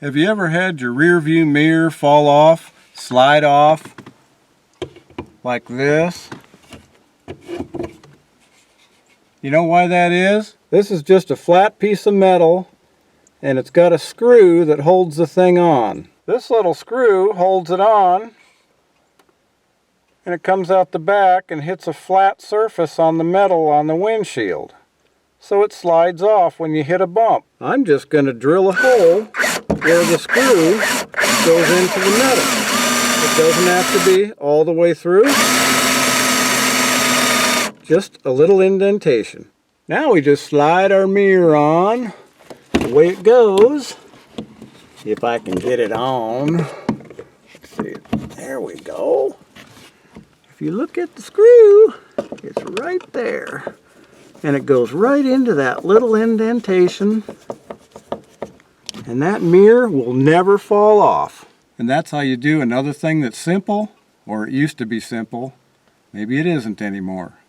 Have you ever had your rear view mirror fall off, slide off, like this? You know why that is? This is just a flat piece of metal, and it's got a screw that holds the thing on. This little screw holds it on, and it comes out the back and hits a flat surface on the metal on the windshield. So it slides off when you hit a bump. I'm just going to drill a hole where the screw goes into the metal. It doesn't have to be all the way through. Just a little indentation. Now we just slide our mirror on the way it goes. If I can get it on. Let's see, there we go. If you look at the screw, it's right there. And it goes right into that little indentation, and that mirror will never fall off. And that's how you do another thing that's simple, or it used to be simple. Maybe it isn't anymore.